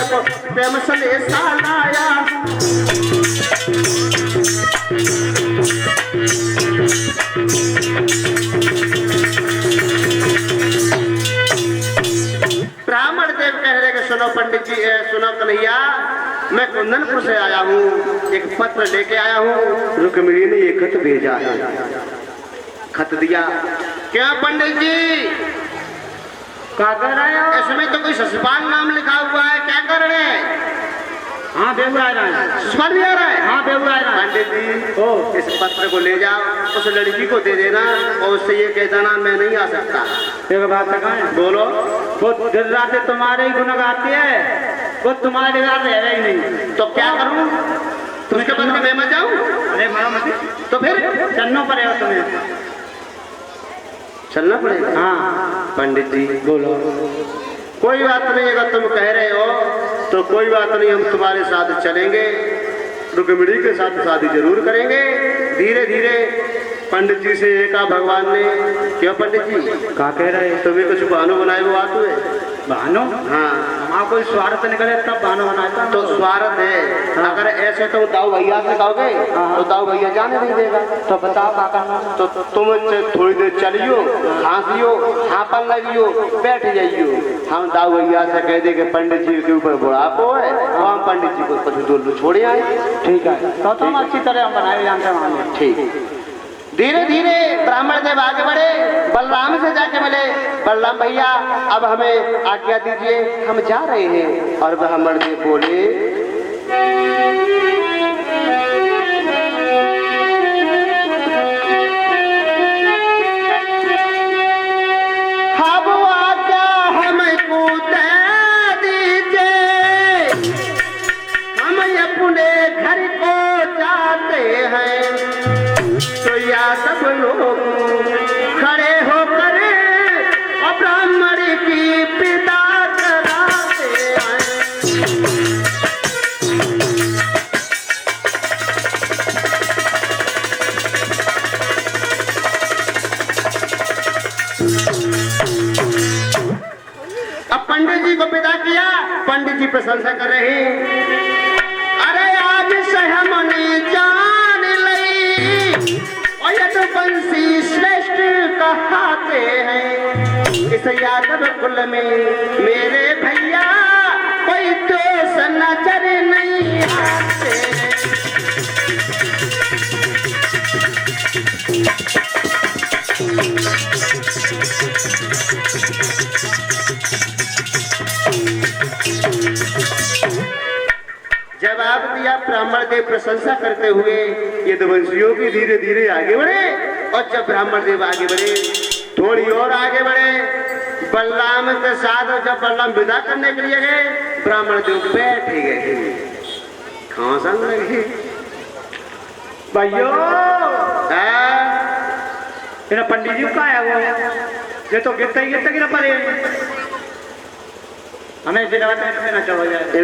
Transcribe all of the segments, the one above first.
को प्रेम से सालाया। ब्राह्मण देव कह रहे कि सुनो पंडित जी, सुनो कन्हैया, मैं कुंदनपुर से आया हूँ, एक पत्र लेके आया हूँ। रुक्मिणी ने एक खत भेजा है। खत दिया। क्या पंडित जी क्या कर रहे हो? इसमें तो कोई ससुपाल नाम लिखा हुआ है, क्या कर रहे हैं? हाँ बेहू आ रहा है। ससुपाल भी आ रहा है? हाँ बेहू आ रहा है। पंडित जी ओ इस पत्र को ले जाओ, उस लड़की को दे देना और उससे ये कह देना मैं नहीं आ सकता। एक बात है बोलो। वो दिन रात तुम्हारे ही गुण गाती है, वो तुम्हारे बिगाड़ रह ही नहीं, तो क्या करूं? उसके बदले मैं मत जाऊं? अरे मत तो फिर चलना पड़ेगा तुम्हें, चलना पड़ेगा। हाँ पंडित जी बोलो। कोई बात नहीं, अगर तुम कह रहे हो तो कोई बात नहीं, हम तुम्हारे साथ चलेंगे, रुक्मिणी के साथ शादी जरूर करेंगे धीरे धीरे। पंडित जी से कहा भगवान ने। क्यों पंडित जी क्या कह रहे हैं? तुम्हें कुछ बहानो बनाए वो बात हुए? बहानो? हाँ हमारा कोई स्वार्थ निकले तब बहानो बनाता तो स्वार्थ है। हाँ। अगर ऐसे तो दाऊ भैया से कहोगे तो दाऊ भैया जाने नहीं देगा। तो बताओ क्या करना? तो तुम थोड़ी देर चलियो, खांसियो, हापन लगियो, बैठ जाइयो। हम दाऊ भैया से कह दे कि पंडित जी के ऊपर बुढ़ापो है और हम पंडित जी को कुछ दूर छोड़े आए। ठीक है तो तुम अच्छी तरह हम बनाए जानते हैं। ठीक। धीरे धीरे ब्राह्मण देव आगे बढ़े, बलराम से जाके मिले। बलराम भैया अब हमें आज्ञा दीजिए, हम जा रहे हैं। और ब्राह्मण देव बोले अब आज्ञा हमको दे दीजिए, हम अपने घर को जाते हैं। तो या सब लोग खड़े होकर और ब्राह्मण की पिता कराते हैं। अब पंडित जी को विदा किया। पंडित जी प्रशंसा कर रहे हैं। अरे आज से हमने जान ली वंशी श्रेष्ठ कहते हैं। इस यादव कुल में मेरे भैया कोई दोष नजर नहीं आते। जवाब दिया ब्राह्मण देव प्रशंसा करते हुए। यदुवंशियों की धीरे धीरे आगे बढ़े और जब ब्राह्मण देव आगे बढ़े थोड़ी और आगे बढ़े, बलराम के साथ जब बलराम विदा करने के लिए गए, ब्राह्मण देव बैठ गए। खांसन लगे भाइयों। पंडित जी का आया हुआ ये तो गिरता ही गिरा पड़े। हमें ना चलो यार पे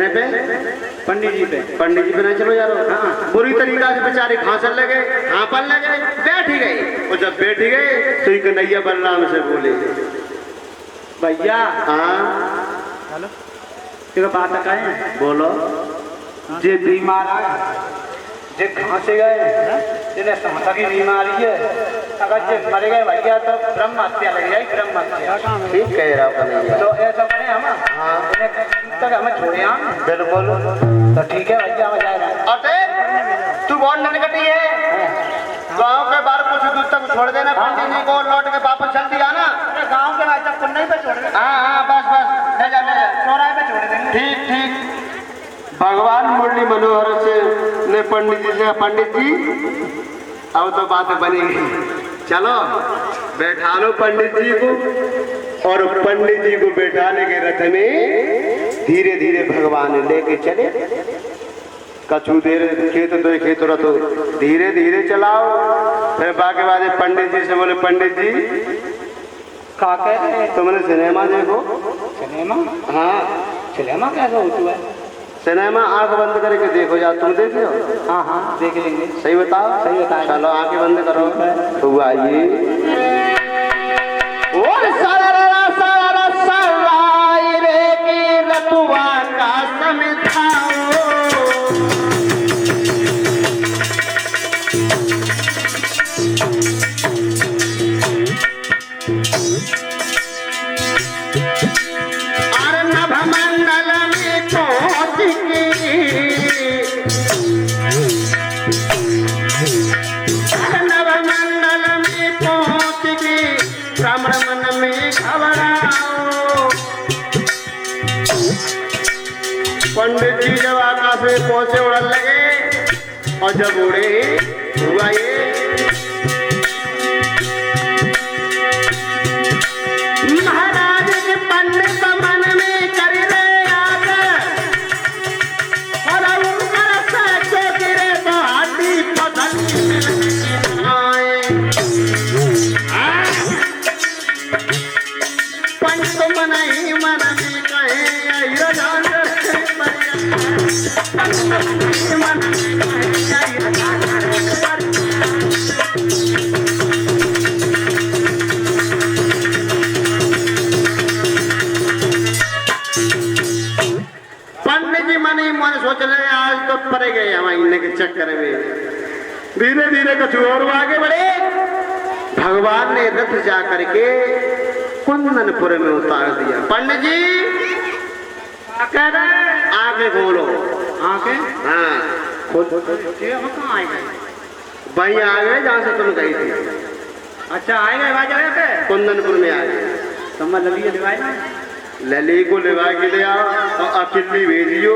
पंडित जी पे ना चलो यार। हाँ बुरी तरीका से बेचारे खांसन लगे, हाँपन लगे, बैठ ही गए। और जब बैठ ही गए तो एक कन्हैया बलराम से बोले भैया। हाँ हेलो तेरा बात का है बोलो। जे बीमार है, जे खांसे गए, जिन्हें समझा की बीमारी है, अगर जे मर गए भैया तो ब्रह्म हत्या लग जाएगी। ब्रह्म हत्या ठीक कह रहा कन्हैया। तो ऐसा करें हम तक हमें छोड़े हम बिल्कुल। तो ठीक है भैया हम जाएगा। अरे तू बहुत ननकटी है, गाँव के बाहर कुछ दूर तक छोड़ देना पंडित जी को, लौट के वापस चल दिया ना। गाँव के बाद कुन्नई पे छोड़ देना। हाँ बस बस ले जा चौराहे पे छोड़ देंगे। ठीक ठीक। भगवान मुरली मनोहर से ने पंडित जी से, पंडित जी अब तो बात बनेगी, चलो बैठा लो पंडित जी को। और पंडित जी को बैठाने के रथ में धीरे धीरे भगवान लेके चले। कछु देर खेत दो खेत रथ धीरे धीरे चलाओ। फिर बाकी बाद पंडित जी से बोले पंडित जी क्या कह रहे हैं? तुमने सिनेमा देखो? सिनेमा? हाँ सिनेमा कैसा होता है? सिनेमा आंख बंद करके देखो जा। तुम देखे हो? हाँ हाँ देख लेंगे। सही बताओ? सही बताओ। चलो आंखें बंद करो। तो आइए। सारा रे की रतुआ का पोसे उड़न लगे और जब उड़े हुआ ये महाराज के पंडित मन में कर ले याद और उनकर सच्चे गिरे तो हाथी पतन आए पंडित मन ही मन में कहे यो जान पंडित जी मन ही मन सोच रहे आज तो पड़े गए हम इन्हें के चक्कर में धीरे धीरे कुछ और आगे बढ़े भगवान ने रथ जा करके कुंदनपुर में उतार दिया। पंडित जी आगे खोलो आगे हाँ खोल कहाँ आए गए भाई आ गए जहाँ से तुम गई थी। अच्छा आए गए जगह पे कुंदनपुर में आ गए तुम लली लिवाए ना लली को लिवा के ले आओ और अकेली भेजियो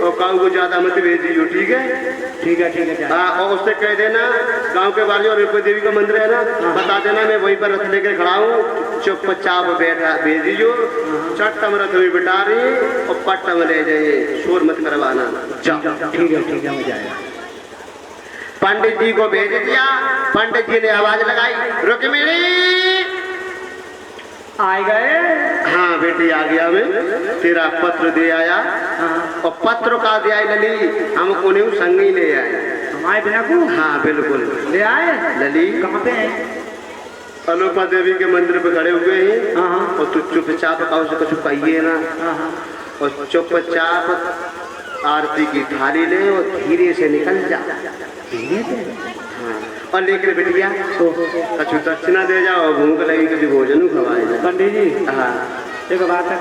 और काऊ को ज्यादा मत भेजियो ठीक है ठीक है ठीक है हाँ और उससे कह देना गांव के बाजू रुपये देवी का मंदिर है ना बता देना मैं वहीं पर रथ लेकर खड़ा हूँ चुपचाप बैठा भेजियो चट्टम रथ में बिठा रही और पट्टम ले जाइए शोर मत करवाना जाओ ठीक है मजा आया। पंडित जी को भेज दिया। पंडित जी ने आवाज लगाई रुक्मिणी आए गए हाँ बेटी आ गया मैं तेरा पत्र दे आया और पत्र का दे आई लली हम उन्हें संग ही ले आए हमारे बिना को हाँ बिल्कुल ले आए लली कहाँ पे है अलोपा देवी के मंदिर पे खड़े हुए हैं और तू चुपचाप से कुछ कहिए ना और चुपचाप आरती की थाली ले और धीरे से निकल जा और लेकर बिटिया कछु दक्षिणा दे जाओ भूख लगी किसी भोजन खवाए पंडित जी हाँ एक बात है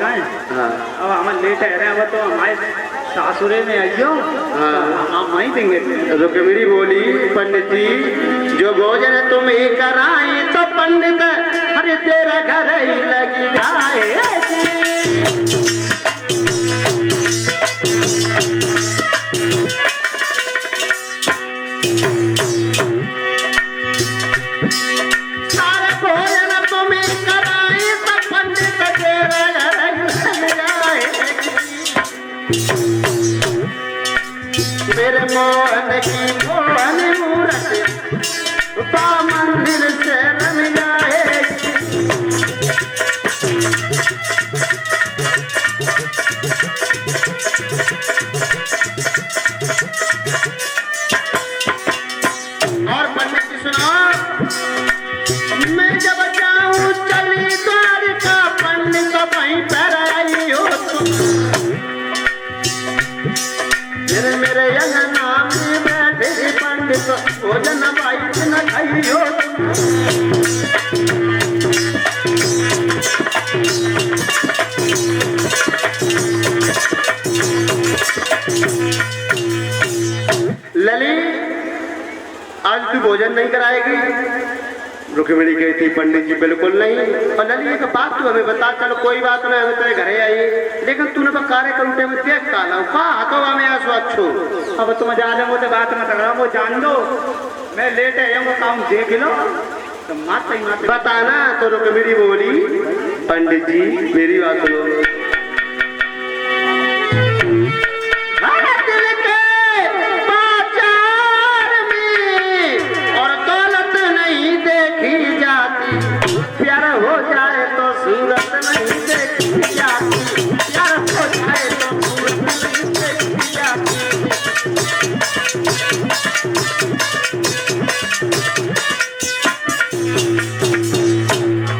हाँ अब हम लेट है रहे तो हमारे सासुरे में आइयो हाँ हम वहीं देंगे। रुक्मिणी बोली पंडित जी जो भोजन तुम्हें कराए तो पंडित अरे तेरा घर ही लगी जाए मेरे मोहन की मोहन मूरत मंदिर से रम जाएगी और पंडित जी सुनो मैं जब जाऊं चली द्वारिका पंडित वहीं पर आई हो मेरे नाम में बैठे पंडित भोजन भाई न खाइयो लली आज तू भोजन नहीं कराएगी। रुक्मिणी कहती पंडित जी बिल्कुल नहीं। और लली एक बात तू हमें बता चलो कोई बात नहीं हम तेरे घरे आई लेकिन तूने तो कार्यक्रम में देख काला तो हमें आसो अच्छो अब तुम जा रहे हो तो बात मत करो वो जान दो मैं लेट है वो काम देख लो तो मात बताना। तो रुक्मिणी बोली पंडित जी मेरी बात सुनो हो जाए तो सूरत नहीं देखी जाती प्यार हो जाए तो सूरत नहीं देखी जाती।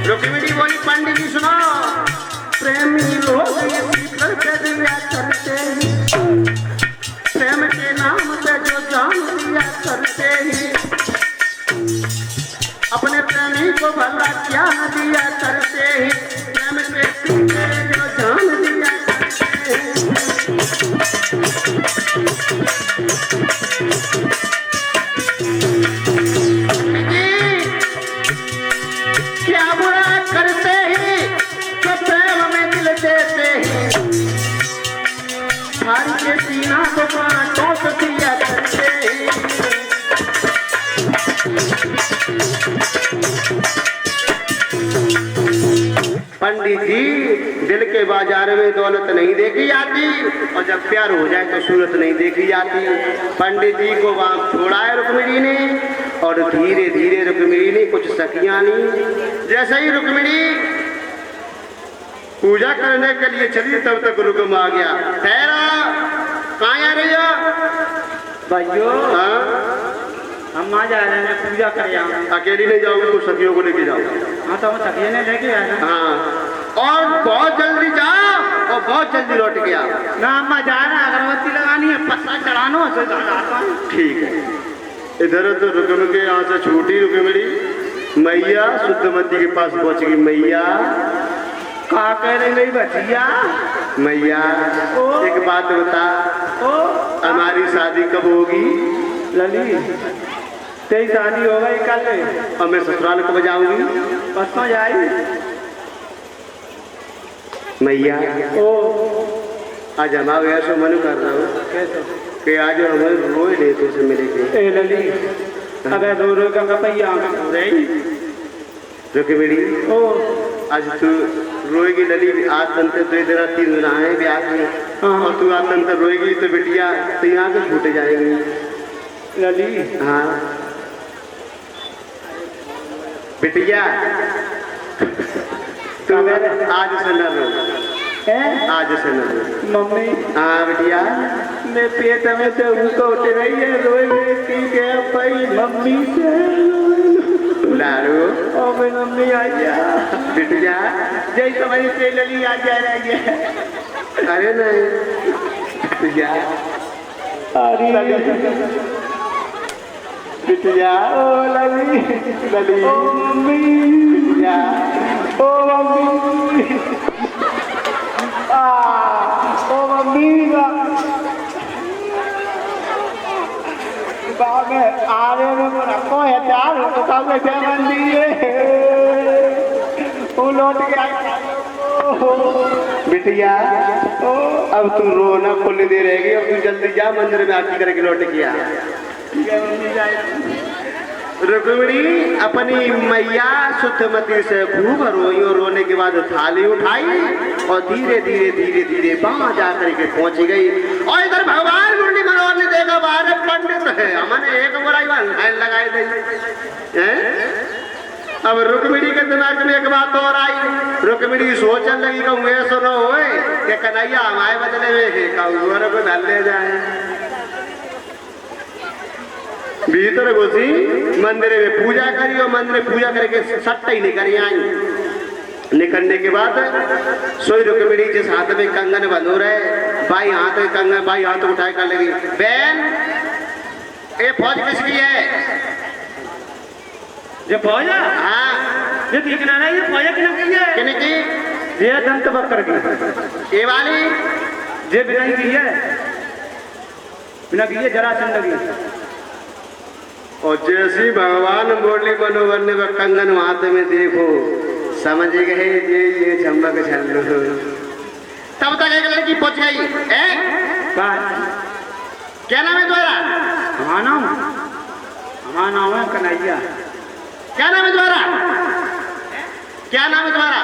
रुक्मिणी बोली पंडित जी सुनो प्रेमी लोग करके दिया करते ही प्रेम के नाम पे जो जान दिया करते ही अपने प्रेमी को भला क्या दिया करते हैं प्रेम के पीछे जो जान दिया करते हैं। क्या बुरा करते हैं तो प्रेम में दिल देते हैं भारी के सीना को कांटों से पंडित जी, दिल के बाजार में दौलत नहीं देखी जाती और जब प्यार हो जाए तो सूरत नहीं देखी जाती। पंडित जी को वहां छोड़ा है रुक्मिणी ने और धीरे धीरे रुक्मिणी ने कुछ सखियां ली। जैसे ही रुक्मिणी पूजा करने के लिए चली तब तक रुकम आ गया। ठहरा, कहाँ आ रही हो? भाइयों, हाँ? हम आ जा रहे हैं पूजा कर। अकेली नहीं जाओगे तो सखियों को लेके जाओ। हाँ तो हम सखियों ने लेके आए ना। हाँ, और बहुत जल्दी जाओ और बहुत जल्दी लौट के आओ। ना अम्मा जा रहे हैं, अगरबत्ती लगानी है, पत्ता चढ़ाना है। ठीक है। इधर तो रुकम के यहाँ से छूटी रुक्मिणी, मैया शुद्धमती के पास पहुंच गई। मैया कहा कह रही मेरी बचिया? मैया एक बात बता, हमारी शादी कब होगी? लली, तेरी शादी हो गई कल और मैं ससुराल कब जाऊंगी? परसों जाई। मैया आज हमारा ऐसा मन कर रहा हूँ कि आज हमें रोए ले तुझसे मिले के। ए लली, अबे रो रो का पैया रुक्मिणी, आज तू रोएगी लली। आज तंत्र 2 दिन 3 दिन आए ब्याह में और तू आज तंत्र रोएगी तो बिटिया तो यहाँ के छूटे जाएंगी। लली हाँ बिटिया, तू आज से न रो, आज से न रो। मम्मी, हाँ बिटिया, मेरे पेट में से उनको उठ रही है, रोए भाई मम्मी से लाडू। और मेरी मम्मी आ जा बिटिया, जय तुम्हारी से लली आ जा रही है। अरे नहीं बिटिया, बिटिया, ओ लली, लली, ओ मम्मी, बिटिया, ओ मम्मी, ओ मम्मी में आ रहे में रखो है चार तो कब से मंदी है वो लौट के बिटिया, अब तू रोना खुली दे रहेगी। अब तू जल्दी जा मंदिर में आरती करके लौट के आ। रुक्मिणी अपनी मैया शुद्धमती से खूब रोई और रोने के बाद थाली उठाई और धीरे धीरे धीरे धीरे वहां जाकर के पहुंच गई। और इधर भगवान मुरली मनोहर ने देखा बाहर पंडित है, हमने एक बुराई लगाई दी। अब रुक्मिणी के दिमाग में एक बात और आई। रुक्मिणी सोचने लगी कहूँ ये सुनो होए कि कन्हैया हमारे बदले में कहूँ को डाल ले जाए। भीतर घुसी मंदिर में पूजा करी और मंदिर में पूजा करके सट्टा ही निकल आई। निकलने के बाद सोई रुक्मिणी जिस हाथ में कंगन बंधो रहे, बाई हाथ में कंगन, बाई हाथ उठाए कर लगी। बहन, ये फौज किसकी है? ये फौज? हाँ, ये दिखना नहीं, ये फौज किन है? किन की? ये दंत बकर की। ये वाली? ये बिना की है, बिना की है जरासंध की। और जैसी भगवान मुरली मनोहर ने कंगन हाथ में देखो समझ गए ये झम्मक झल्लू। तब तक एक लड़की पहुंच गई। क्या नाम है तुम्हारा? हमारा नाम है कन्हैया। क्या नाम है तुम्हारा? क्या नाम है तुम्हारा?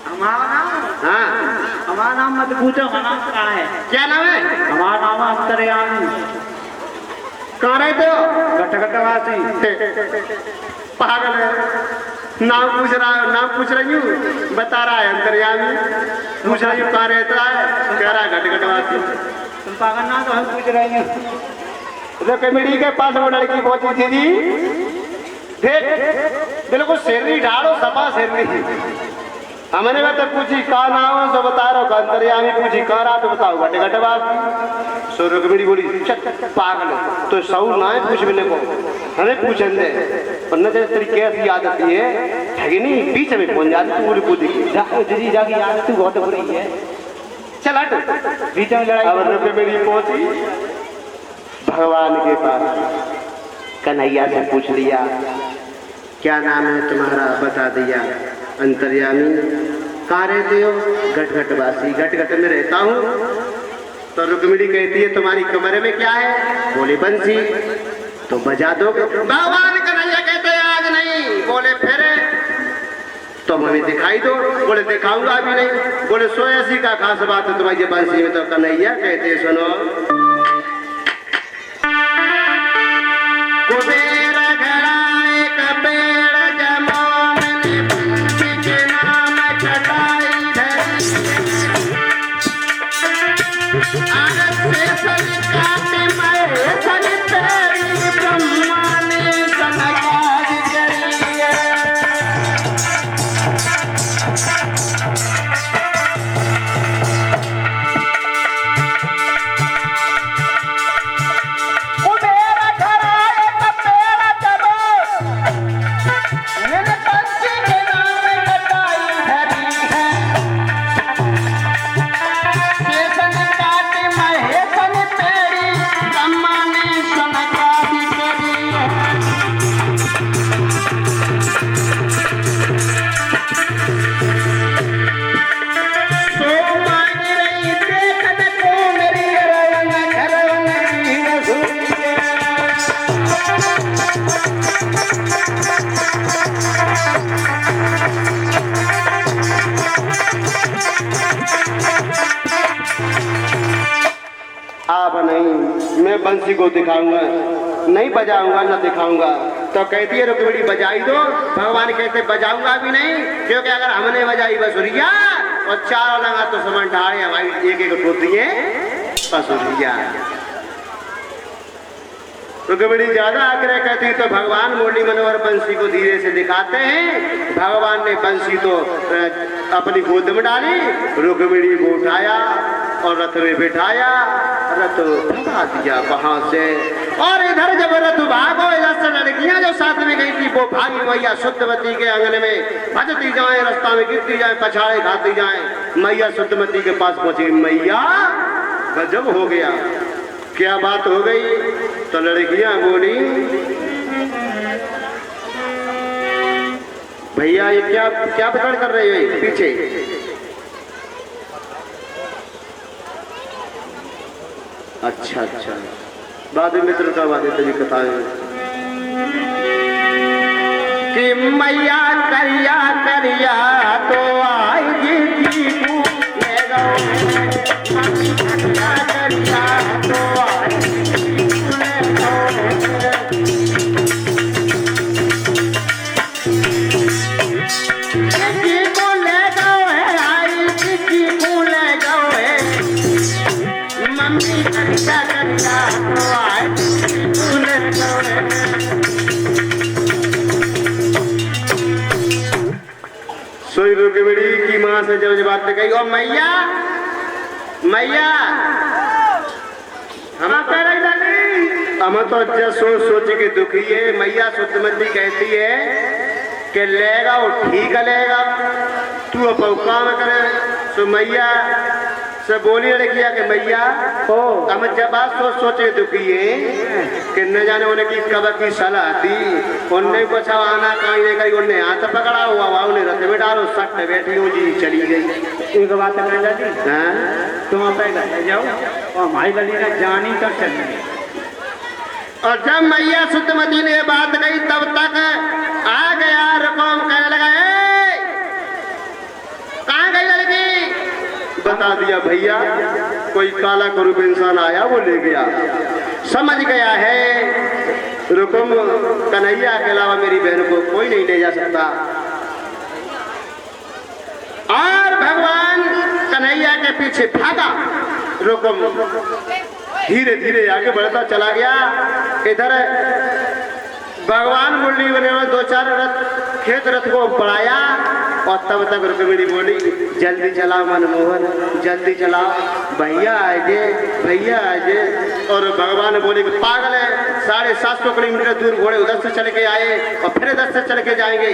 हमारा नाम? हाँ, हमारा नाम मत पूछो, हमारा नाम क्या है? क्या नाम है? हमारा नाम है अंतर्यामी। कहाँ रहते हो? घटघटवासी। पागल है, नाम पूछ रही हूँ, बता रहा है अंतर्यामी। पूछ रही हूँ कहाँ रहता है, कह रहा है घटघटवासी। तुम पागल ना तो हम पूछ रहे हैं। रुक्मिणी के पास वो लड़की पहुंची थी जी। देख बिल्कुल शेरनी ढाड़ो सपा शेरनी। हमने मैं तो पूछी कहा नाम है, तो बता रहा हूँ अंतर्यामी। पूछी कह रहा तो बताओ घटघटवासी। सो रुक्मिणी बोली पागल तो सऊ ना है पूछ मिलने को, हमें पूछन दे। और न तेरी कैसी आदत है ठगनी, बीच में पहुंच जाती पूरी कूदी जी जाकी आदत बहुत बुरी है। चल हट, बीच में लड़ाई। अब रुक्मिणी पहुंची भगवान के पास, कन्हैया से पूछ लिया क्या नाम है तुम्हारा, बता दिया। अंतर्यामी, कहाँ रहते हो? घटघटवासी, घटघट में रहता हूँ। तो रुक्मिणी कहती है तुम्हारी कमरे में क्या है? बोले बंसी। तो बजा दोगे? भगवान कन्हैया कहते हैं आज नहीं। बोले फिर? तुम हमें दिखाई दो। बोले दिखाऊंगा भी नहीं। बोले सो ऐसी का खास बात है तुम्हारी बंसी में? तो कन्हैया कहते सुनो, कुबेर घराए कपेड़ जमोमनि बंसी के नाम चटाई धरी आरत से सन काटे मैं सन तेरी ब्रह्मा ने सनकाज करी है। आप नहीं, मैं बंसी को दिखाऊंगा, नहीं बजाऊंगा ना दिखाऊंगा। तो कहती है रुक्मिणी बजाई दो। भगवान कहते बजाऊंगा भी नहीं, क्योंकि अगर हमने बजाई बसुरिया और चारों लगा तो समझ ढाड़े हमारी एक एक टूटी है बसुरिया। रुक्मिणी ज्यादा आग्रह करती तो भगवान मुरली मनोहर बंसी को धीरे से दिखाते हैं। भगवान ने बंसी तो अपनी गोद में डाली, रुक्मिणी को उठाया और रथ में बिठाया, रथ भगा दिया वहां से। और इधर जब रथ भागो, इधर से लड़कियां जो साथ में गई थी वो भागी मैया शुद्धमती के आंगन में भजती जाए, रास्ता में गिरती जाए, पछाड़े खाती जाए। मैया शुद्धमती के पास पहुंची। मैया गजब हो गया, क्या बात हो गई? तो लड़कियां बोली भैया ये क्या क्या बतड़ कर रहे हो पीछे? अच्छा अच्छा, बाद में मित्र का बात तभी कथा है कि मैया करिया करिया तो आएगी दीपू ले गो, करिया करिया तो आएगी दीपू ले गो। किसी को ले गो है, आई किसी को ले गो है, मम्मी करिया करिया तो आएगी दीपू ले गो है। सोई रुक्मिणी की मां से जब बात कही, ओ मैया मैया हम तो अच्छा सोच सोच के दुखी है। मैया शुद्धमती कहती है कि लेगा वो ठीक लेगा, तू अब काम करे। सो मैया से बोली लड़किया कि मैया हम जब बात सोच सोचे दुखी है कि न जाने उन्हें की कब की सलाह दी, उनने कुछ आना कहीं नहीं कहीं, उन्हें हाथ पकड़ा हुआ वहाँ उन्हें रथ में डालो, सट बैठी हूँ जी चली गई। एक बात है जी, तुम पहले जाओ और हमारी गली में जानी तक चली। और जब मैया शुद्धमती ने बात कही तब तक आ गया रुकम कहने लगा, कहाँ गई लड़की? बता दिया भैया कोई काला करूप इंसान आया वो ले गया। समझ गया है रुकम कन्हैया के अलावा मेरी बहन को कोई नहीं ले जा सकता। और भगवान कन्हैया के पीछे भागा। रुकम धीरे धीरे आगे बढ़ता चला गया। इधर भगवान मुरली मनोहर दो चार रथ खेत रथ को बढ़ाया और तब तक रुक्मिणी बोली जल्दी चलाओ मनमोहन, जल्दी चलाओ, भैया आए भैया आए। और भगवान बोले कि पागल है, 750 किलोमीटर दूर घोड़े उधर से चल के आए और फिर इधर से चल के जाएंगे,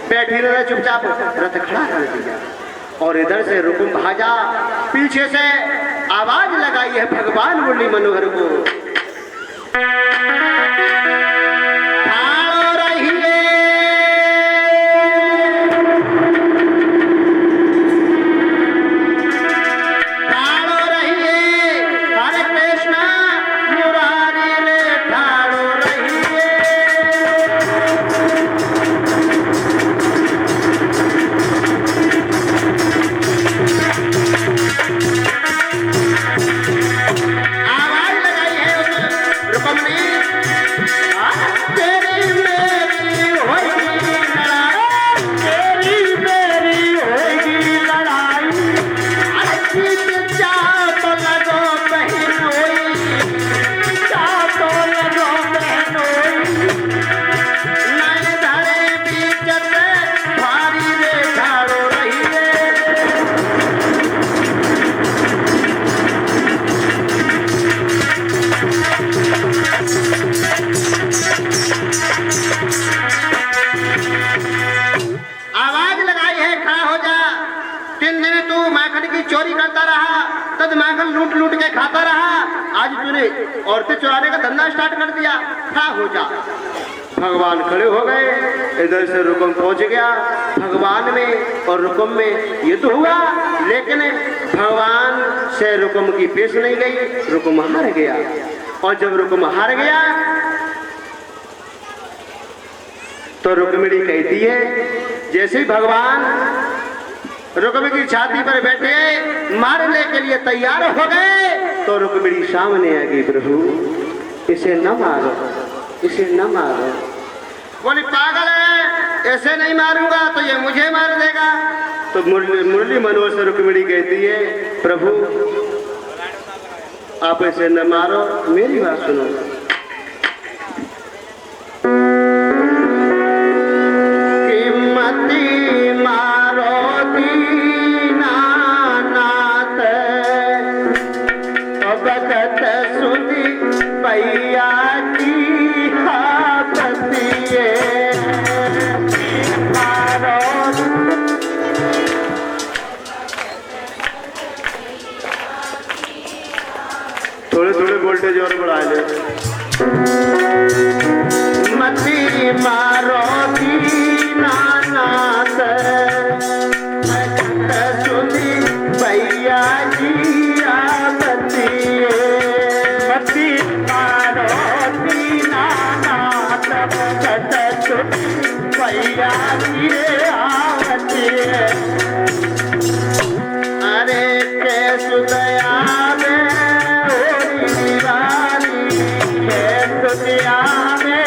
बैठी रहे चुपचाप। रथ खड़ा कर दिया और इधर से रुकुम भाजा, पीछे से आवाज लगाई है भगवान मुरली मनोहर को, औरत माखन लूट लूट के खाता रहा, आज तूने औरतें चुराने का धंधा स्टार्ट कर दिया, था हो जा। भगवान खड़े हो गए, इधर से रुकम पहुंच गया। भगवान में और रुकम में ये तो हुआ, लेकिन भगवान से रुकम की पेश नहीं गई, रुकम हार गया। और जब रुकम हार गया तो रुक्मिणी कहती है, जैसे ही भगवान रुक्मिणी की छाती पर बैठे मारने के लिए तैयार हो गए तो रुक्मिणी सामने आ गई, प्रभु इसे न मारो, इसे न मारो। बोली पागल है, ऐसे नहीं मारूंगा तो ये मुझे मार देगा। तो मुरली मनोहर से रुक्मिणी कहती है, प्रभु आप इसे न मारो, मेरी बात सुनो। थोड़े थोड़े वोल्टेज और बढ़ा ले। मती मारो दीनानाथ सुनी भैया जी आपतिए। मती मारो दीनानाथ सुनी भैया जी आवतिए। अरे कैसु दया दुनिया में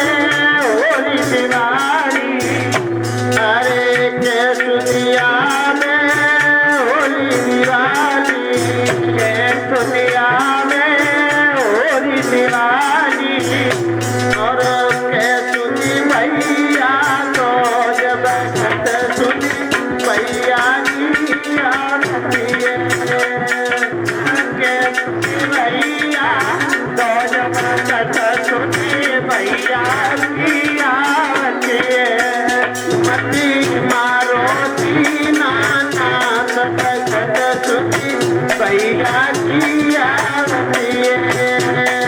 होली दिवाली, अरे के दुनिया में होली दिवाली, के दुनिया में होली दिवाली। और के सुनी भैया तो जब सुनी भैया की आरती है, के सुनी भैया तो जब भैया की आवती है। मती मारो दीनानाथ सुनी भैया की आवती है।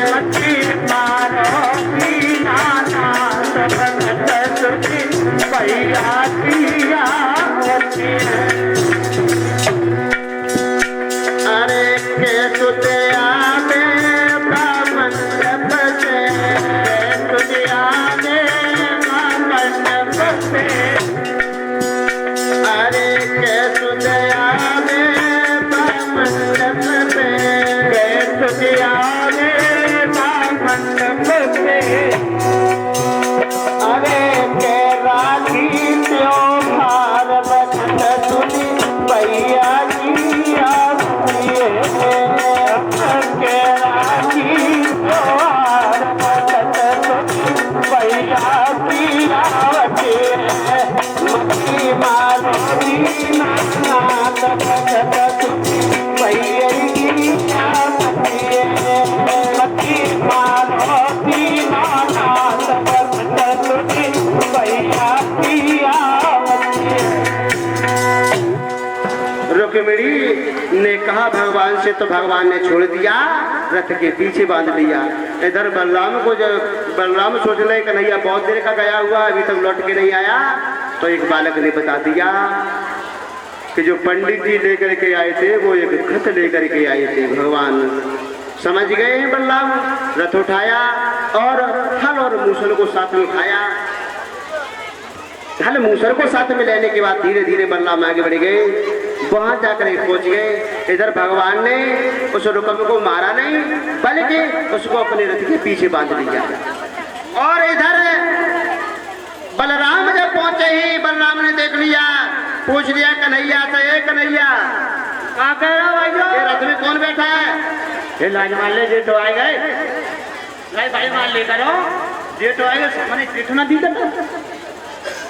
मती मारो दीनानाथ सुनी भैया की आवती है। अरे के सुते आवे अरे कैसु दया में मंडप पे, कैसु दया में मंडप पे। अरे के राखी त्योहार बखत सुनी भैया की आरती है। के राखी त्योहार बखत सुनी भैया की आरती है। मती मारो दीनानाथ भैया की आवती है। मती मारो दीनानाथ भैया की आवती है। रुक्मिणी ने कहा भगवान से, तो भगवान ने छोड़ दिया, रथ के पीछे बांध लिया। इधर बलराम को जब बलराम सोच रहे कन्हैया बहुत देर का गया हुआ, अभी तक लौट के नहीं आया, तो एक बालक ने बता दिया कि जो पंडित जी लेकर के आए थे वो एक खत लेकर के आए थे। भगवान समझ गए हैं बलराम, रथ उठाया और हल और मूसल को साथ में उठाया। हल मूसल को साथ में लेने के बाद धीरे धीरे बलराम आगे बढ़ गए, वहां जाकर पहुंच गए। इधर भगवान ने उस रुकम को मारा नहीं, बल्कि उसको अपने रथ के पीछे बांध लिया। और इधर बलराम जब पहुंचे ही बलराम ने देख लिया, पूछ लिया कन्हैया से, कन्हैया क्या कह रहा भाई, ये रथ में कौन बैठा है? ये लाज मान ले, जे तो आए गए, नहीं भाई मान ले करो, जे तो आएगा सामने देखना दी करता।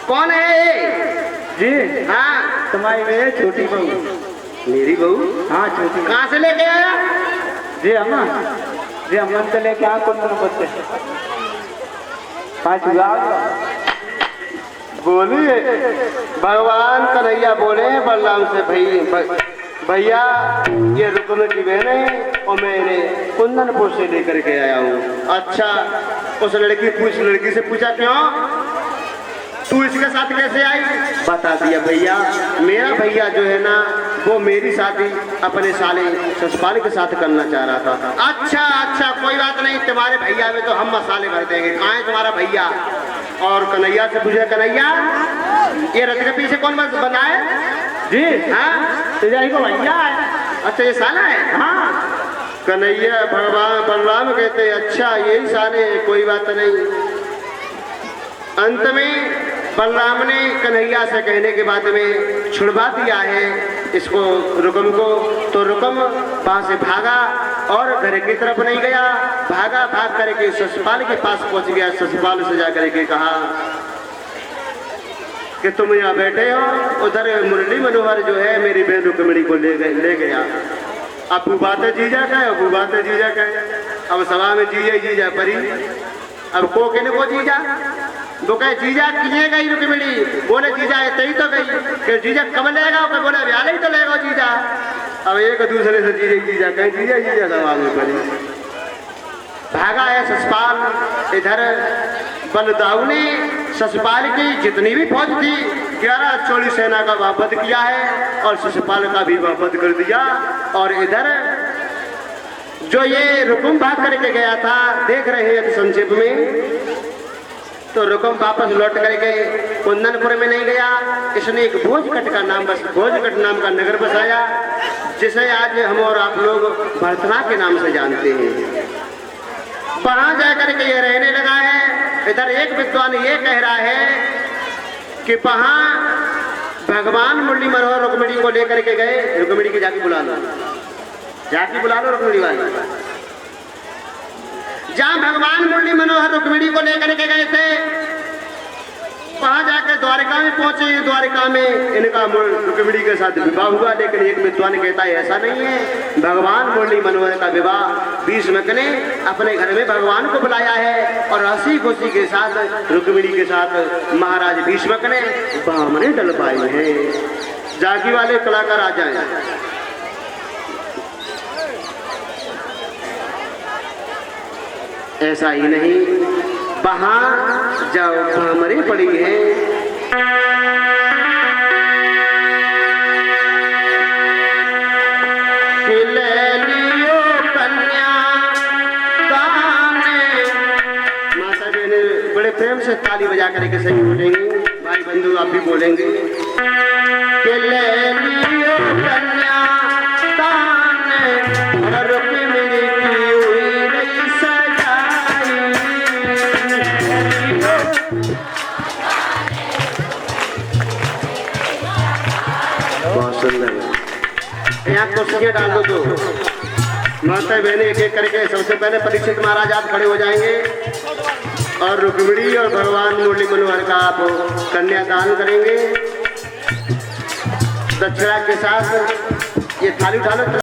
कौन है जी? हाँ तुम्हारी मेरे छोटी बहू। मेरी बहू? हाँ छोटी। कहाँ से लेके आया? जी अम्मा, जी अम्मा से लेके आया। कौन बच्चे? बोलिए। भगवान कन्हैया बोले बलराम से, भाई भैया ये रुकने की बहन है और मैं इन्हें कुंदनपुर से लेकर के आया हूँ। अच्छा, उस लड़की से पूछा क्यों तू इसके साथ कैसे आई? बता दिया भैया, मेरा भैया जो है ना वो मेरी शादी अपने साले ससुराल के साथ करना चाह रहा था। अच्छा अच्छा, कोई बात नहीं, तुम्हारे भैया में तो हम मसाले भर देंगे। कहाँ है तुम्हारा भैया? और कन्हैया से पूछा, कन्हैया ये रथ के पीछे कौन बना है? जी हाँ तेजाई को भैया है। अच्छा, ये साला है? हाँ कन्हैया भगवान बलराम कहते अच्छा यही साले, कोई बात नहीं। अंत में बलराम ने कन्हैया से कहने के बाद में छुड़वा दिया है इसको, रुकम को। तो रुकम वहां से भागा और घर की तरफ नहीं गया, भाग करके ससुराल के पास पहुंच गया। ससुराल से जाकर के कहा कि तुम यहाँ बैठे हो, उधर मुरली मनोहर जो है मेरी बहन रुक्मिणी को ले गया। अब बातें जीजा का है, अब बातें जीजा का है। अब सभा में जीजा परी, अब को कहने को जीजा, वो कहे जीजा किए गई रुक्मिणी, बोले जीजा तई तो गई, कि जीजा कब लेगा? बोले ब्याह ही तो लेगा जीजा। अब एक दूसरे से जीजा कहे जीजा सभा में परी। भागा है ससुराल। इधर बलदाऊ ने ससुराल की जितनी भी फौज थी 11 चोली सेना का वापस किया है और ससुराल का भी वापस कर दिया। और इधर जो ये रुकुम भाग करके गया था, देख रहे हैं संक्षेप में, तो रुकुम वापस लौट करके कुंदनपुर में नहीं गया। इसने एक भोजकट का नाम भोजकट नाम का नगर बसाया, जिसे आज हम और आप लोग भरतना के नाम से जानते हैं। वहां जाकर के ये रहने लगा है। इधर एक विद्वान ये कह रहा है कि वहां भगवान मुरली मनोहर रुक्मिणी को लेकर के गए। रुक्मिणी की जाके बुला लो रुक्मिणी वाली। जहां भगवान मुरली मनोहर रुक्मिणी को लेकर के गए थे, वहां जाकर द्वारिका में पहुंचे। द्वारिका में इनका रुक्मिणी के साथ विवाह हुआ। लेकिन एक विद्वान कहता है ऐसा नहीं है, भगवान मुरली मनोहर का विवाह भीष्मक ने अपने घर में भगवान को बुलाया है और हंसी खुशी के साथ रुक्मिणी के साथ महाराज भीष्मक ने बामने डलवाए हैं। जागी वाले कलाकार आ जाए। ऐसा ही नहीं, वहां जब भामरे पड़ी है, माता बहने बड़े प्रेम से ताली बजा करके सही बोलेंगे, भाई बंधु आप भी बोलेंगे कि ले लियो कन्या दान रुक्मिणी की हुई रही सजाई। बहुत सुंदर। यहाँ कुर्सियाँ डाल दो। तो माता बहने एक एक करके सबसे पहले परीक्षित महाराज आप खड़े हो जाएंगे और रुक्मिणी और भगवान मुरली मनोहर का आप कन्यादान करेंगे। दक्षिणा के साथ ये थाली उठा लो।